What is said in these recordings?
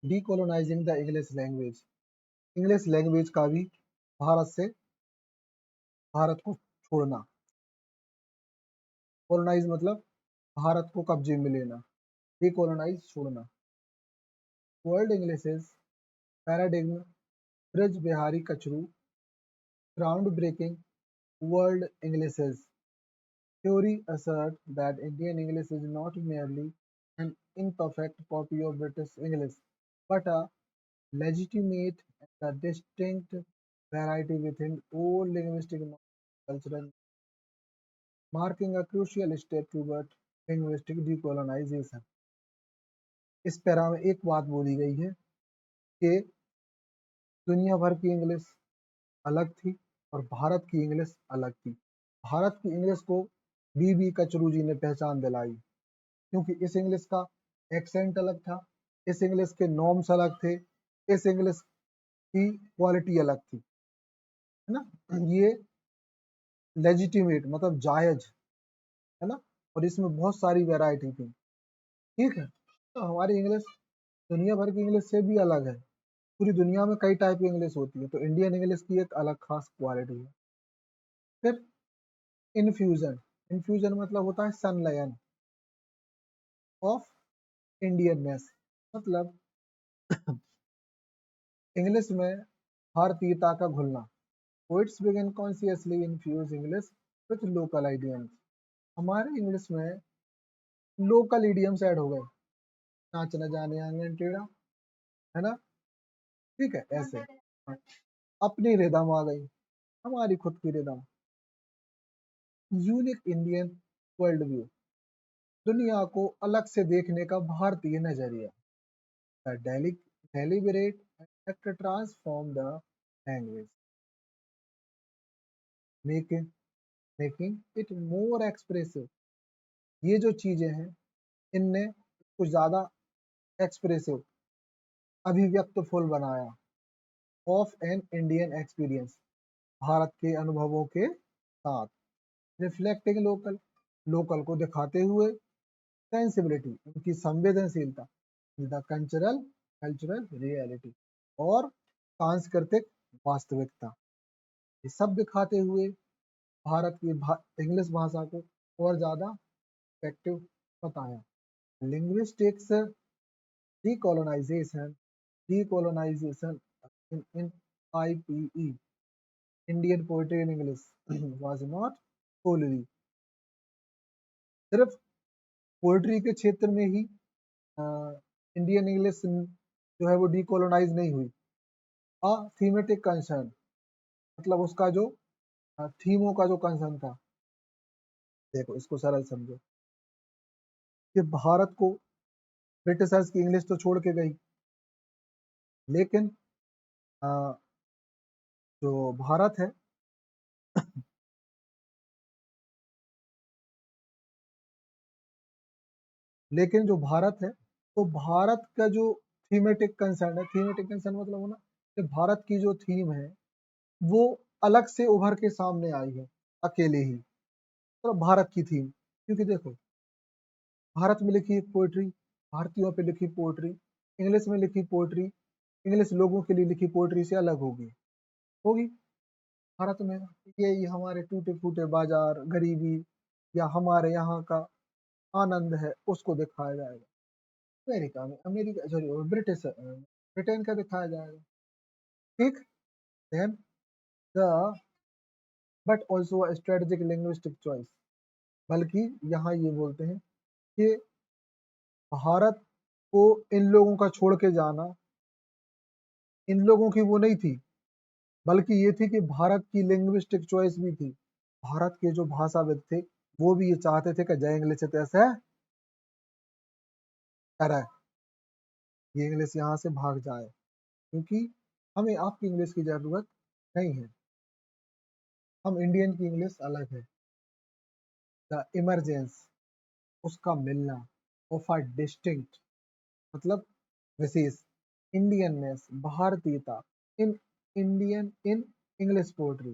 डीकोलोनाइजिंग the English language, English language का भी भारत को छोड़ना। कोलोनाइज मतलब भारत को कब्जे में लेना, डीकोलोनाइज छोड़ना। World Englishes paradigm, Braj Bihari Kachru, ground breaking world Englishes theory assert that Indian English is not merely an imperfect copy of British English, but a legitimate and a distinct variety within all linguistic and cultural, marking a crucial step toward linguistic decolonization. इस para में एक बात बोली गई है कि दुनिया भर की इंग्लिश अलग थी और भारत की इंग्लिश अलग थी। भारत की इंग्लिश को बीबी कचरू जी ने पहचान दिलाई, क्योंकि इस इंग्लिश का एक्सेंट अलग था, इस इंग्लिश के नॉर्म्स अलग थे, इस इंग्लिश की क्वालिटी अलग थी, है ना। ये लेजिटिमेट मतलब जायज, है ना, और इसमें बहुत सारी वैरायटी थी। ठीक है, तो हमारी इंग्लिश दुनिया भर की इंग्लिश से भी अलग है। पूरी दुनिया में कई टाइप की इंग्लिश होती है, तो इंडियन इंग्लिश की एक अलग खास क्वालिटी है। फिर इन्फ्यूजन, इन्फ्यूजन मतलब होता है संलयन ऑफ इंडियननेस, मतलब इंग्लिश में भारतीयता का घुलना। Poets began consciously infuse English with local idioms. हमारे इंग्लिश में लोकल इडियम्स ऐड हो गए, नाच न जाने आंगन टेढ़ा, है ना, ठीक है, ऐसे हाँ। अपनी रिदम आ गई, हमारी खुद की rhythm. Unique Indian world view, दुनिया को अलग से देखने का भारतीय नजरिया। The deliberate act transform the language, making making it more expressive. ये जो चीजें हैं, इनने कुछ ज्यादा एक्सप्रेसिव, अभिव्यक्तफुल बनाया। Of an Indian experience, Bharat के अनुभवों के साथ। रिफ्लेक्टिंग लोकल, लोकल को दिखाते हुए। सेंसिबिलिटी, उनकी संवेदनशीलता। द कल्चरल कल्चरल रियलिटी, और सांस्कृतिक वास्तविकता, ये सब दिखाते हुए भारत की इंग्लिश भाषा को और ज्यादा इफेक्टिव बताया। Linguistics decolonization, decolonization in IPE, Indian Poetry in English, was not solely सिर्फ पोएट्री के क्षेत्र में ही इंडियन इंग्लिश जो है वो डीकोलोनाइज नहीं हुई। अ थीमेटिक कंसर्न, मतलब उसका जो थीमों का जो कंसर्न था। देखो इसको सरल समझो कि भारत को ब्रिटिशर्स की इंग्लिश तो छोड़ के गई, लेकिन अ, जो भारत है लेकिन जो भारत है, तो भारत का जो थीमेटिक कंसर्न है, थीमेटिक कंसर्न मतलब होना कि भारत की जो थीम है वो अलग से उभर के सामने आई है, अकेले ही, तो भारत की थीम। क्योंकि देखो भारत में लिखी पोएट्री, भारतीयों पे लिखी पोएट्री, इंग्लिश में लिखी पोएट्री, इंग्लिश लोगों के लिए लिखी पोएट्री से अलग होगी। भारत में ये हमारे टूटे फूटे बाजार, गरीबी, या हमारे यहाँ का आनंद है, उसको दिखाया जाएगा। अमेरिका में, अमेरिका सॉरी ब्रिटिश ब्रिटेन का दिखाया जाएगा। ठीक, then the but also strategic linguistic choice, बल्कि यहाँ ये बोलते हैं कि भारत को इन लोगों का छोड़ के जाना इन लोगों की वो नहीं थी, बल्कि ये थी कि भारत की लिंग्विस्टिक चॉइस भी थी। भारत के जो भाषाविद थे वो भी ये चाहते थे कि जय इंग्लिश ऐसे करे, ये इंग्लिश यहाँ से भाग जाए, क्योंकि हमें आपकी इंग्लिश की जरूरत नहीं है, हम इंडियन की इंग्लिश अलग है। द इमरजेंस, उसका मिलना, ऑफ अ डिस्टिंक्ट मतलब विशेष, इंडियननेस भारतीयता, in Indian in English poetry,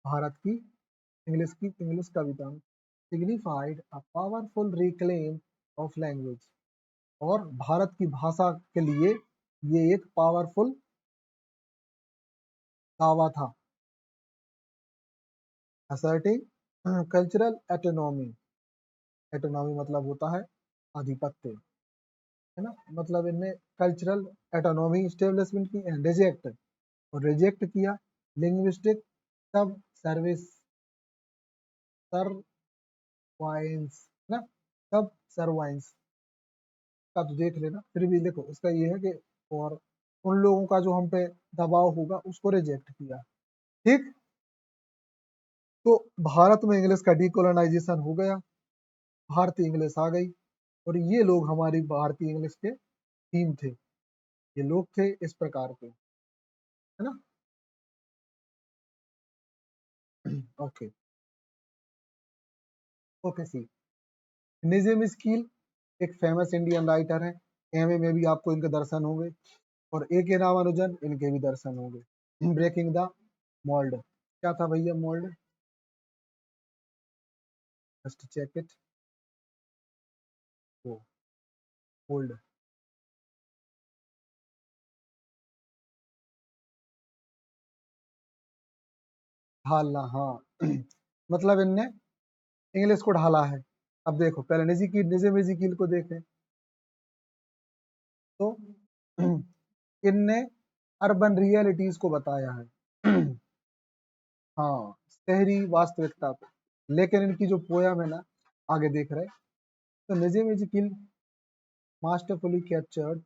भारत की इंग्लिश कविता, signified a powerful reclaim of language, और भारत की भाषा के लिए ये एक पावरफुल दावा था। असर्टिंग कल्चरल एटोनॉमी, एटोनॉमी मतलब होता है आधिपत्य, है ना, मतलब इनने कल्चरल एटोनॉमी स्टेब्लिशमेंट की, रिजेक्ट, और रिजेक्ट किया लिंग्विस्टिक सब सर्विस सर्वाइंस, ना, सब सर्वाइंस का तो देख लेना, फिर भी देखो इसका ये है कि और उन लोगों का जो हम पे दबाव होगा उसको रिजेक्ट किया। ठीक, तो भारत में इंग्लिश का डीकोलोनाइजेशन हो गया, भारतीय इंग्लिश आ गई, और ये लोग हमारी भारतीय इंग्लिश के थीम थे, ये लोग थे इस प्रकार के, है ना। ओके, ओके सी, निजिम स्कील एक फेमस इंडियन राइटर है, एमए में भी आपको इनके दर्शन होंगे, और ए के रामानुजन इनके भी दर्शन होंगे। ब्रेकिंग द मोल्ड, क्या था भैया मोल्ड, जस्ट चेक इट, वो मोल्ड, ढालना, हाँ। मतलब इनने इंग्लिश को ढाला है। अब देखो पहले निजिम इजकील को देखें, तो इनने अर्बन रियलिटीज को बताया है। हाँ, शहरी वास्तविकता को, लेकिन इनकी जो पोयम है ना, आगे देख रहे, तो Nissim Ezekiel masterfully captured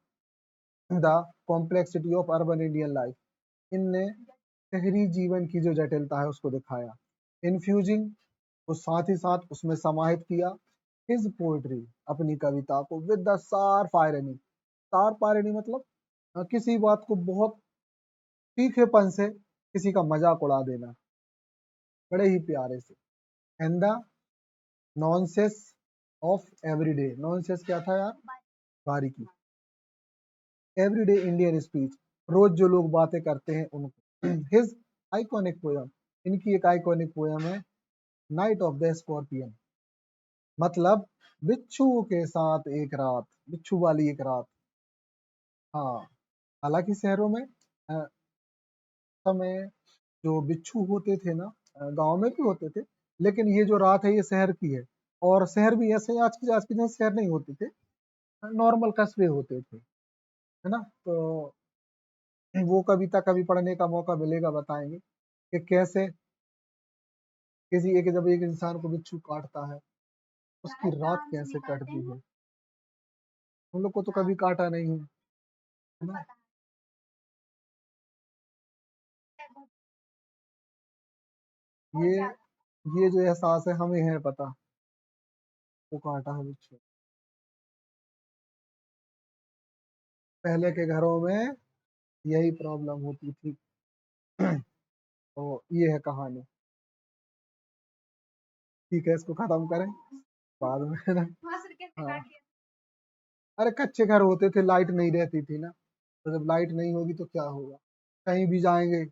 the complexity of urban Indian life, इनने शहरी जीवन की जो जटिलता है उसको दिखाया, इन्फ्यूजिंग, और साथ ही साथ उसमें समाहित किया हिज पोएट्री, अपनी कविता को, with the sharp irony, sharp irony मतलब किसी बात को बहुत तीखेपन से किसी का मजाक उड़ा देना, बड़े ही प्यारे से, and the nonsense of everyday, nonsense क्या था यार, बारीकी, एवरीडे इंडियन स्पीच, रोज जो लोग बातें करते हैं उनको। हिज आइकॉनिक पोयम, इनकी एक आइकॉनिक पोयम है नाइट ऑफ द स्कॉर्पियन, मतलब बिच्छू के साथ एक रात, बिच्छू वाली एक रात। हाँ, हालांकि शहरों में समय जो बिच्छू होते थे ना, गांव में भी होते थे, लेकिन ये जो रात है ये शहर की है, और शहर भी ऐसे आज के जैसे शहर नहीं होते थे, नॉर्मल कस्बे होते थे, है ना। तो वो कविता कभी पढ़ने का मौका मिलेगा बताएंगे कि कैसे किसी एक, जब एक इंसान को बिच्छू काटता है उसकी रात कैसे कटती है, हम लोग को तो कभी काटा नहीं है, है ना। ये ये जो एहसास है हमें है पता, वो काटा है बिच्छू, पहले के घरों में यही प्रॉब्लम होती थी। तो ये है कहानी, ठीक है, इसको खत्म करें बाद में, है ना। हाँ, अरे कच्चे घर होते थे, लाइट नहीं रहती थी ना, तो जब लाइट नहीं होगी तो क्या होगा, कहीं भी जाएंगे,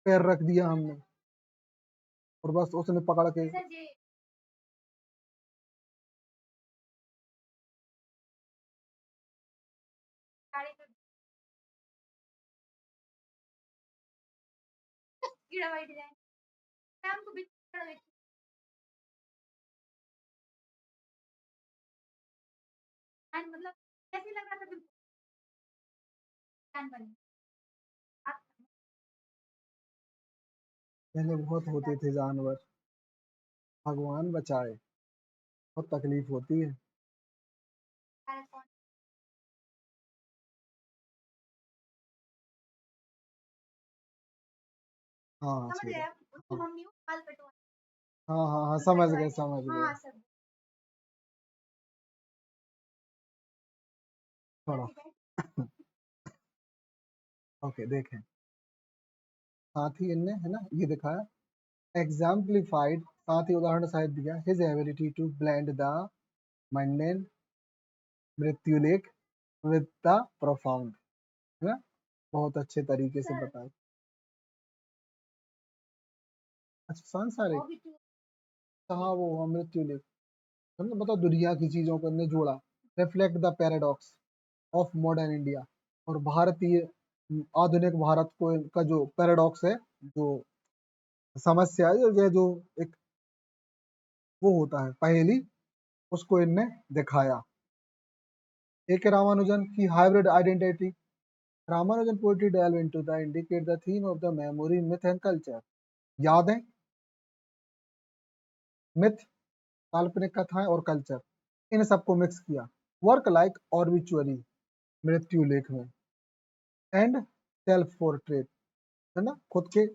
पैर रख दिया हमने और बस उसने पकड़ के, पहले बहुत होते थे जानवर, भगवान बचाए, बहुत तकलीफ होती है। हाँ समझ गए, हाँ हाँ हाँ हाँ, समझ गए समझ गए, थोड़ा। ओके देखें, साथ ही इनने, है ना, ये दिखाया एग्जाम्पलीफाइड, साथ ही उदाहरण सहित दिया his ability to blend the mundane मृत्युलेख विद द प्रोफाउंड, है ना, बहुत अच्छे तरीके से बताया। अच्छा, सांसारिक, हाँ वो मृत्युलेख, मतलब दुनिया की चीजों को इनने जोड़ा, reflect the paradox of modern India. और भारतीय आधुनिक भारत को का जो पैराडॉक्स है, जो समस्या है, जो एक वो होता है पहेली, उसको इनने दिखाया। एक रामानुजन की hybrid identity. Ramanujan poetry delve into the indicate the theme of the memory, myth and culture। यादें, मिथ, काल्पनिक कथाएं और कल्चर, इन सबको मिक्स किया। वर्क लाइक ऑर्बिचुअरी, मृत्यु लेख में। एंड सेल्फ पोर्ट्रेट, है ना, खुद के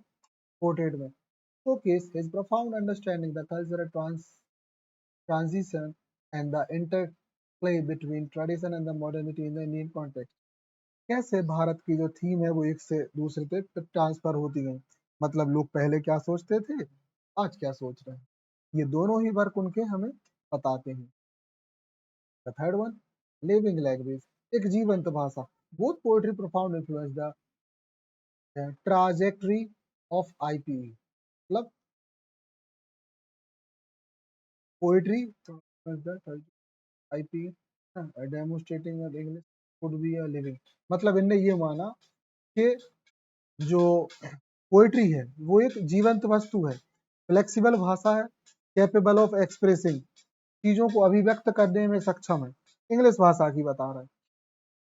पोर्ट्रेट में। तो case his profound understanding the cultural transition and the interplay between tradition and the modernity in the Indian context। कैसे भारत की जो थीम है वो एक से दूसरे पे ट्रांसफर होती है, मतलब लोग पहले क्या सोचते थे, आज क्या सोच रहे हैं, ये दोनों ही वर्क उनके हमें बताते हैं। The third one, living language, एक जीवंत भाषा। Both poetry profound influence the trajectory of IPE, मतलब poetry IPE demonstrating English could be a living, मतलब इनने ये माना कि जो पोएट्री है वो एक जीवंत वस्तु है, फ्लेक्सिबल भाषा है, कैपेबल ऑफ एक्सप्रेसिंग, चीजों को अभिव्यक्त करने में सक्षम है। इंग्लिश भाषा की बता रहा है।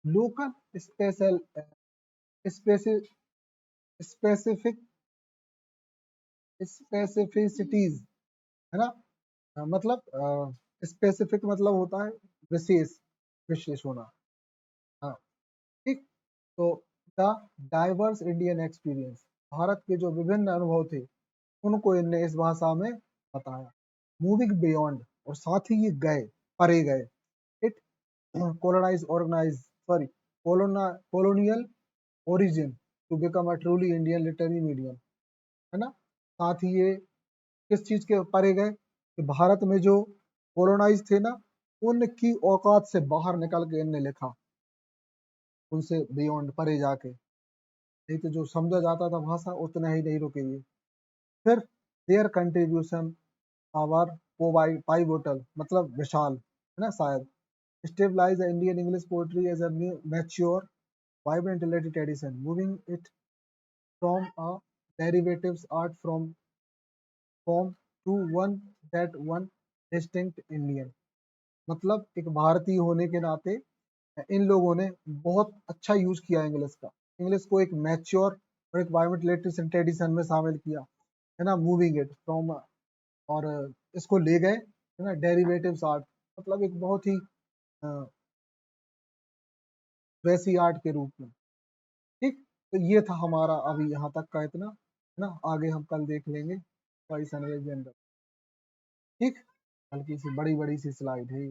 लोकल स्पेशल स्पेसिफिक स्पेसिफिसिटीज, है ना, मतलब स्पेसिफिक मतलब होता है विशेष, विशेष होना। हाँ, ठीक। तो the diverse Indian experience, Bharat के जो विभिन्न अनुभव थे उनको इनने इस भाषा में बताया। मूविंग बियॉन्ड, और साथ ही ये गए, परे गए। It colonize organize sorry colonial origin to become a truly Indian literary medium, है ना। साथ ही ये किस चीज के परे गए कि भारत में जो कोलोनाइज थे ना, उनकी औकात से बाहर निकल के इनने लिखा, उनसे बियॉन्ड, परे जाके। नहीं तो जो समझा जाता था भाषा उतना ही नहीं रुके ये। फिर देयर कंट्रीब्यूशन आवर पाइवोटल, मतलब विशाल, है ना, शायद stabilize the Indian English poetry as a new, mature, vibrant literary tradition, moving it from a derivatives art from form to one that one distinct Indian। मतलब एक भारतीय होने के नाते इन लोगों ने बहुत अच्छा यूज किया इंग्लिश का, इंग्लिश को एक मैच्योर और एक वाइब्रेंट लिटरेरी ट्रेडिशन में शामिल किया, है ना, मूविंग इट फ्रॉम, और इसको ले गए, है ना, डेरिवेटिव्स आर्ट, मतलब एक बहुत ही वैसी आर्ट के रूप में। ठीक, तो ये था हमारा अभी यहाँ तक का इतना, है ना, आगे हम कल देख लेंगे जनरल। ठीक, हल्की सी बड़ी बड़ी सी स्लाइड है।